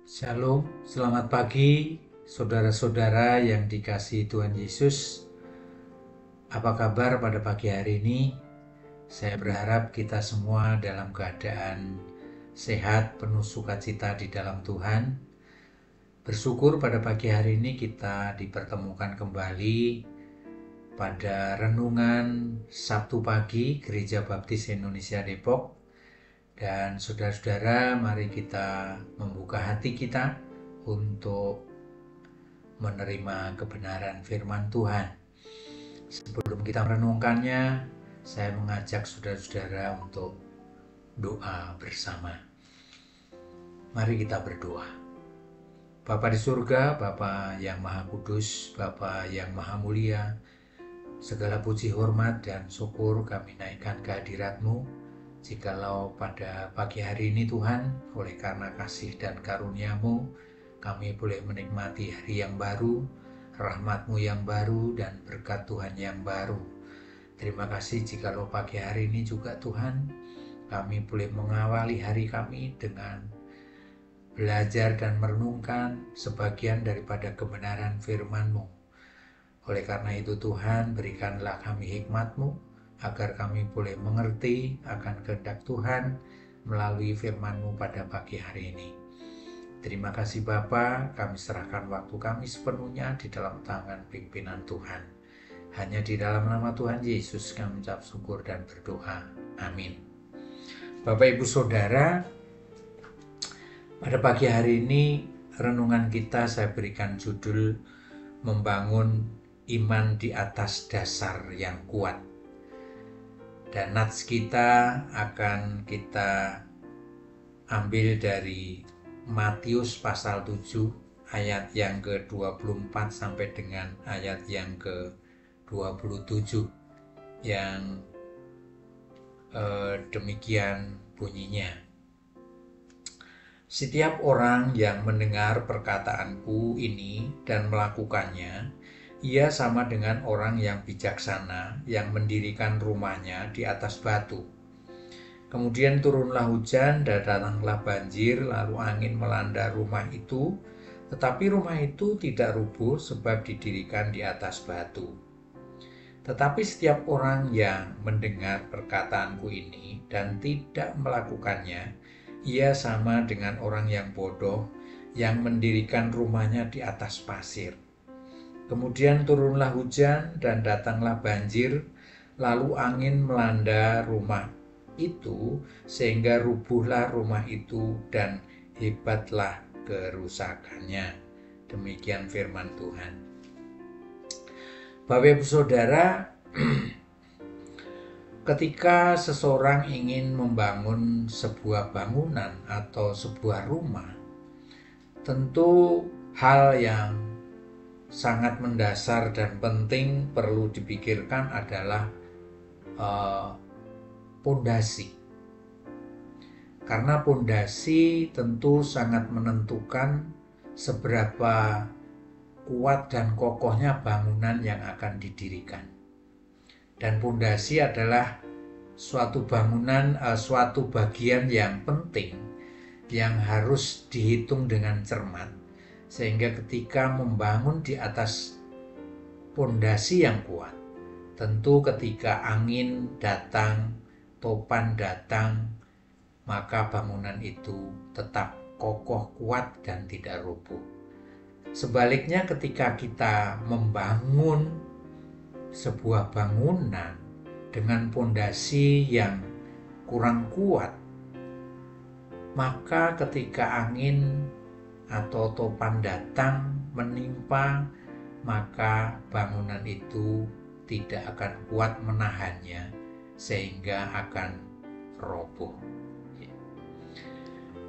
Shalom, selamat pagi saudara-saudara yang dikasihi Tuhan Yesus. Apa kabar pada pagi hari ini? Saya berharap kita semua dalam keadaan sehat, penuh sukacita di dalam Tuhan. Bersyukur pada pagi hari ini kita dipertemukan kembali pada renungan Sabtu pagi Gereja Baptis Indonesia Depok. Dan saudara-saudara, mari kita membuka hati kita untuk menerima kebenaran firman Tuhan. Sebelum kita merenungkannya, saya mengajak saudara-saudara untuk doa bersama. Mari kita berdoa. Bapa di surga, Bapa yang Maha Kudus, Bapa yang Maha Mulia, segala puji, hormat, dan syukur kami naikkan kehadirat-Mu. Jikalau pada pagi hari ini Tuhan, oleh karena kasih dan karunia-Mu, kami boleh menikmati hari yang baru, rahmat-Mu yang baru, dan berkat Tuhan yang baru. Terima kasih jikalau pagi hari ini juga Tuhan, kami boleh mengawali hari kami dengan belajar dan merenungkan sebagian daripada kebenaran firman-Mu. Oleh karena itu Tuhan, berikanlah kami hikmat-Mu, agar kami boleh mengerti akan kehendak Tuhan melalui firman-Mu pada pagi hari ini. Terima kasih Bapa, kami serahkan waktu kami sepenuhnya di dalam tangan pimpinan Tuhan. Hanya di dalam nama Tuhan Yesus kami mengucap syukur dan berdoa. Amin. Bapak Ibu Saudara, pada pagi hari ini renungan kita saya berikan judul Membangun Iman di Atas Dasar yang Kuat. Dan nats kita akan kita ambil dari Matius pasal 7 ayat yang ke-24 sampai dengan ayat yang ke-27 yang demikian bunyinya. Setiap orang yang mendengar perkataanku ini dan melakukannya, ia sama dengan orang yang bijaksana yang mendirikan rumahnya di atas batu. Kemudian turunlah hujan dan datanglah banjir, lalu angin melanda rumah itu, tetapi rumah itu tidak rubuh sebab didirikan di atas batu. Tetapi setiap orang yang mendengar perkataanku ini dan tidak melakukannya, ia sama dengan orang yang bodoh yang mendirikan rumahnya di atas pasir. Kemudian turunlah hujan dan datanglah banjir, lalu angin melanda rumah itu sehingga rubuhlah rumah itu dan hebatlah kerusakannya. Demikian firman Tuhan. Bapak Ibu Saudara, ketika seseorang ingin membangun sebuah bangunan atau sebuah rumah, tentu hal yang sangat mendasar dan penting perlu dipikirkan adalah pondasi. Karena pondasi tentu sangat menentukan seberapa kuat dan kokohnya bangunan yang akan didirikan. Dan pondasi adalah suatu bangunan, suatu bagian yang penting yang harus dihitung dengan cermat. Sehingga ketika membangun di atas pondasi yang kuat, tentu ketika angin datang, topan datang, maka bangunan itu tetap kokoh, kuat, dan tidak rubuh. Sebaliknya ketika kita membangun sebuah bangunan dengan pondasi yang kurang kuat, maka ketika angin atau topan datang menimpa, maka bangunan itu tidak akan kuat menahannya sehingga akan roboh.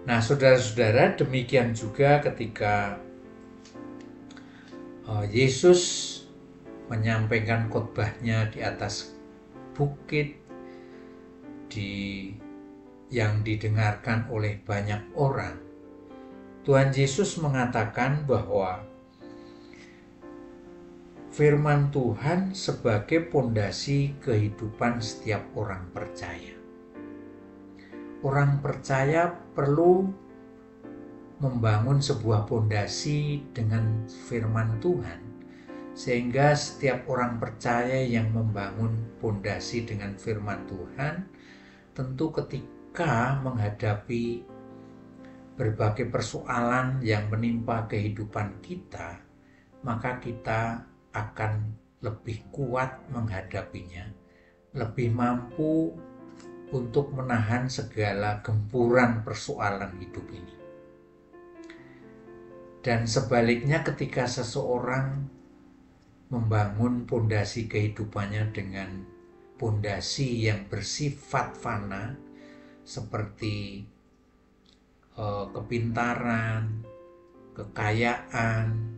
Nah, saudara-saudara, demikian juga ketika Yesus menyampaikan khotbahnya di atas bukit yang didengarkan oleh banyak orang. Tuhan Yesus mengatakan bahwa firman Tuhan sebagai pondasi kehidupan setiap orang percaya. Orang percaya perlu membangun sebuah pondasi dengan firman Tuhan, sehingga setiap orang percaya yang membangun pondasi dengan firman Tuhan, tentu ketika menghadapi berbagai persoalan yang menimpa kehidupan kita, maka kita akan lebih kuat menghadapinya, lebih mampu untuk menahan segala gempuran persoalan hidup ini. Dan sebaliknya, ketika seseorang membangun pondasi kehidupannya dengan pondasi yang bersifat fana, seperti kepintaran, kekayaan,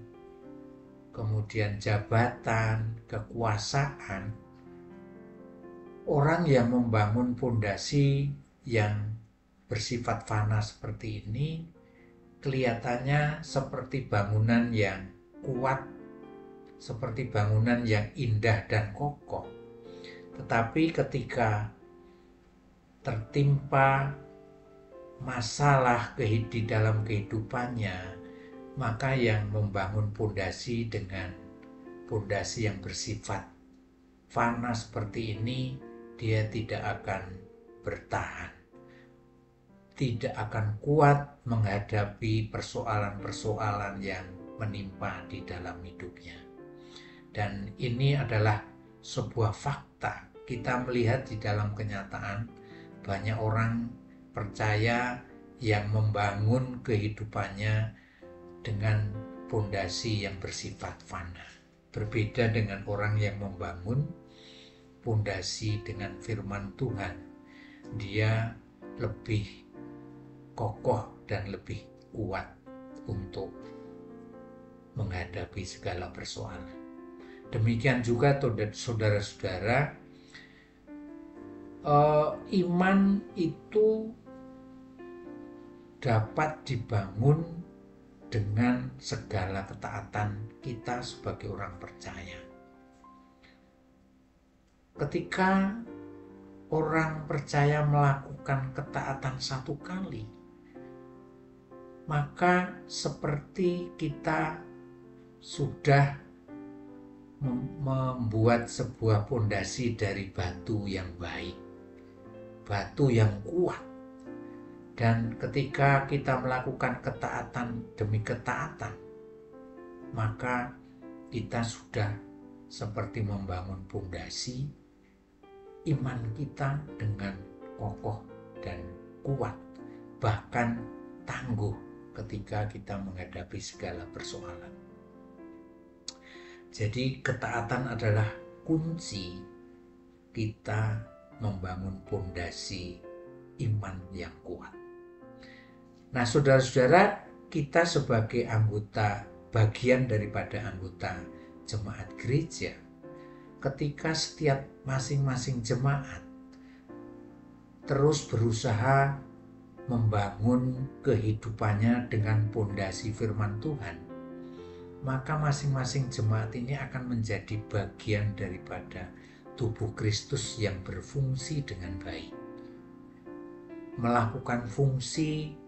kemudian jabatan, kekuasaan, orang yang membangun pondasi yang bersifat fana seperti ini kelihatannya seperti bangunan yang kuat, seperti bangunan yang indah dan kokoh. Tetapi ketika tertimpa masalah di dalam kehidupannya, maka yang membangun pondasi dengan pondasi yang bersifat fana seperti ini, dia tidak akan bertahan, tidak akan kuat menghadapi persoalan-persoalan yang menimpa di dalam hidupnya. Dan ini adalah sebuah fakta. Kita melihat di dalam kenyataan banyak orang percaya yang membangun kehidupannya dengan pondasi yang bersifat fana. Berbeda dengan orang yang membangun pondasi dengan firman Tuhan. Dia lebih kokoh dan lebih kuat untuk menghadapi segala persoalan. Demikian juga saudara-saudara, iman itu dapat dibangun dengan segala ketaatan kita sebagai orang percaya. Ketika orang percaya melakukan ketaatan satu kali, maka seperti kita sudah membuat sebuah pondasi dari batu yang baik, batu yang kuat. Dan ketika kita melakukan ketaatan demi ketaatan, maka kita sudah seperti membangun pondasi iman kita dengan kokoh dan kuat, bahkan tangguh ketika kita menghadapi segala persoalan. Jadi ketaatan adalah kunci kita membangun pondasi iman yang kuat. Nah, saudara-saudara, kita sebagai anggota, bagian daripada anggota jemaat gereja, ketika setiap masing-masing jemaat terus berusaha membangun kehidupannya dengan pondasi firman Tuhan, maka masing-masing jemaat ini akan menjadi bagian daripada tubuh Kristus yang berfungsi dengan baik, melakukan fungsi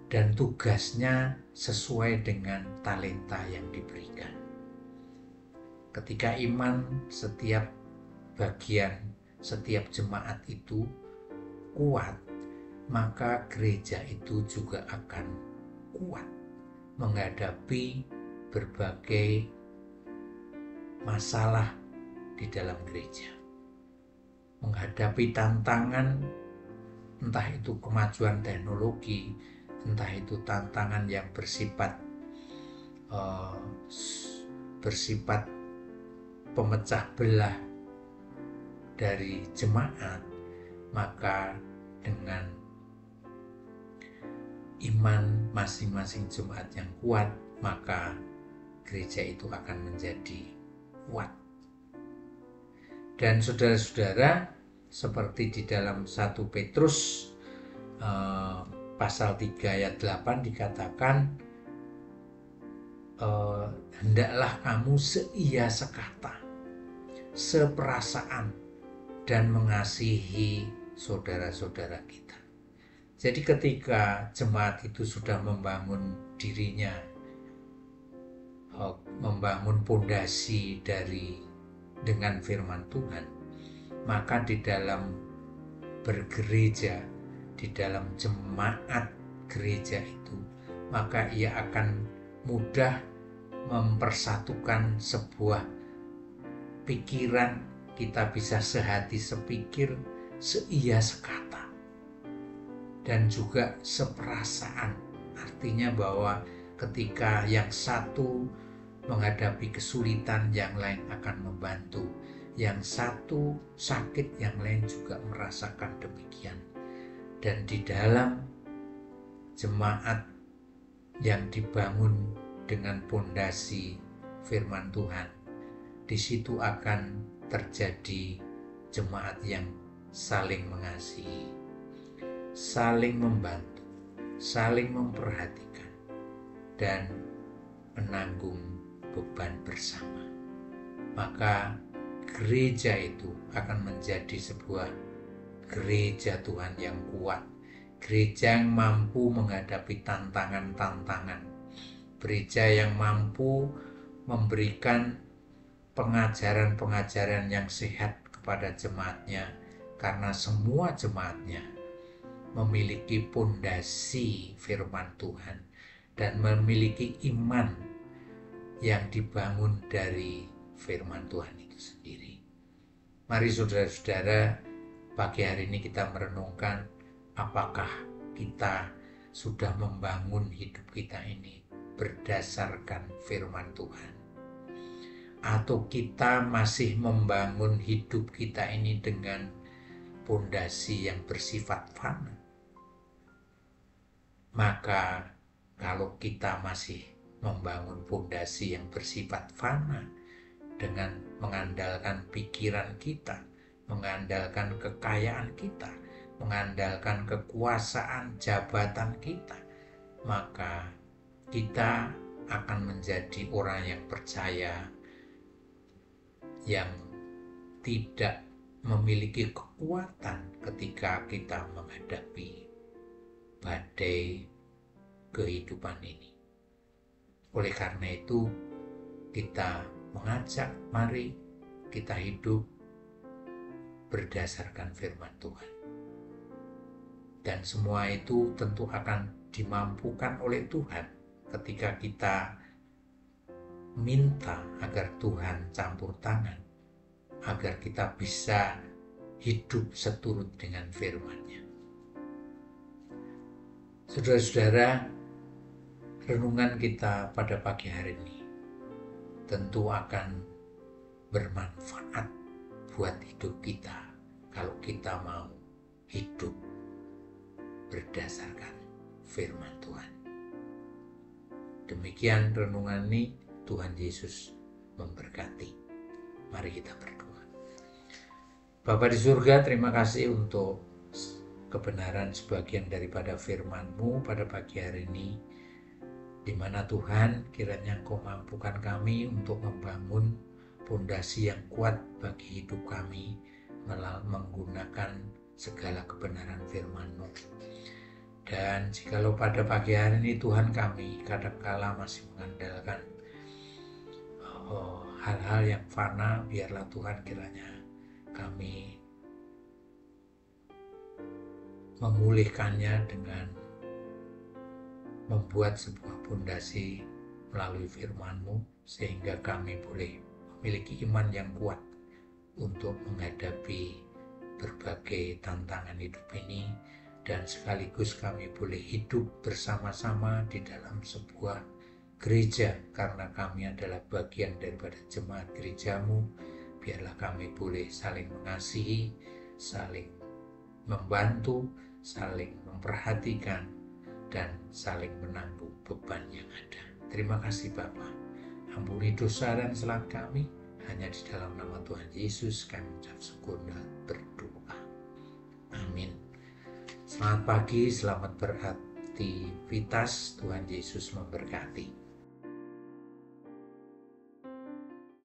dan tugasnya sesuai dengan talenta yang diberikan. Ketika iman setiap bagian, setiap jemaat itu kuat, maka gereja itu juga akan kuat menghadapi berbagai masalah di dalam gereja, menghadapi tantangan, entah itu kemajuan teknologi, entah itu tantangan yang bersifat pemecah belah dari jemaat, maka dengan iman masing-masing jemaat yang kuat, maka gereja itu akan menjadi kuat. Dan saudara-saudara, seperti di dalam 1 Petrus pasal 3 ayat 8 dikatakan, hendaklah kamu seia sekata, seperasaan, dan mengasihi saudara-saudara kita. Jadi ketika jemaat itu sudah membangun dirinya, membangun pondasi dengan firman Tuhan, maka di dalam bergereja, di dalam jemaat gereja itu, maka ia akan mudah mempersatukan sebuah pikiran. Kita bisa sehati sepikir, seia sekata, dan juga seperasaan. Artinya bahwa ketika yang satu menghadapi kesulitan, yang lain akan membantu. Yang satu sakit, yang lain juga merasakan demikian. Dan di dalam jemaat yang dibangun dengan pondasi firman Tuhan, di situ akan terjadi jemaat yang saling mengasihi, saling membantu, saling memperhatikan, dan menanggung beban bersama. Maka gereja itu akan menjadi sebuah gereja Tuhan yang kuat, gereja yang mampu menghadapi tantangan-tantangan, gereja yang mampu memberikan pengajaran-pengajaran yang sehat kepada jemaatnya, karena semua jemaatnya memiliki pondasi firman Tuhan dan memiliki iman yang dibangun dari firman Tuhan itu sendiri. Mari saudara-saudara, pagi hari ini kita merenungkan apakah kita sudah membangun hidup kita ini berdasarkan firman Tuhan, atau kita masih membangun hidup kita ini dengan pondasi yang bersifat fana. Maka kalau kita masih membangun pondasi yang bersifat fana dengan mengandalkan pikiran kita, mengandalkan kekayaan kita, mengandalkan kekuasaan jabatan kita, maka kita akan menjadi orang yang percaya, yang tidak memiliki kekuatan ketika kita menghadapi badai kehidupan ini. Oleh karena itu, kita mengajak, mari kita hidup berdasarkan firman Tuhan. Dan semua itu tentu akan dimampukan oleh Tuhan ketika kita minta agar Tuhan campur tangan, agar kita bisa hidup seturut dengan firman-Nya. Saudara-saudara, renungan kita pada pagi hari ini tentu akan bermanfaat buat hidup kita kalau kita mau hidup berdasarkan firman Tuhan. Demikian renungan ini, Tuhan Yesus memberkati. Mari kita berdoa. Bapa di surga, terima kasih untuk kebenaran sebagian daripada firman-Mu pada pagi hari ini, di mana Tuhan kiranya Engkau mampukan kami untuk membangun pondasi yang kuat bagi hidup kami menggunakan segala kebenaran firman-Mu. Dan jikalau pada pagi hari ini Tuhan kami kadangkala masih mengandalkan hal-hal yang fana, biarlah Tuhan kiranya kami memulihkannya dengan membuat sebuah pondasi melalui firman-Mu, sehingga kami boleh memiliki iman yang kuat untuk menghadapi berbagai tantangan hidup ini, dan sekaligus kami boleh hidup bersama-sama di dalam sebuah gereja, karena kami adalah bagian daripada jemaat gereja-Mu. Biarlah kami boleh saling mengasihi, saling membantu, saling memperhatikan, dan saling menanggung beban yang ada. Terima kasih Bapa. Ampuni dosa dan kesalahan kami. Hanya di dalam nama Tuhan Yesus kami mengucap syukur dan berdoa. Amin. Selamat pagi, selamat beraktivitas. Tuhan Yesus memberkati.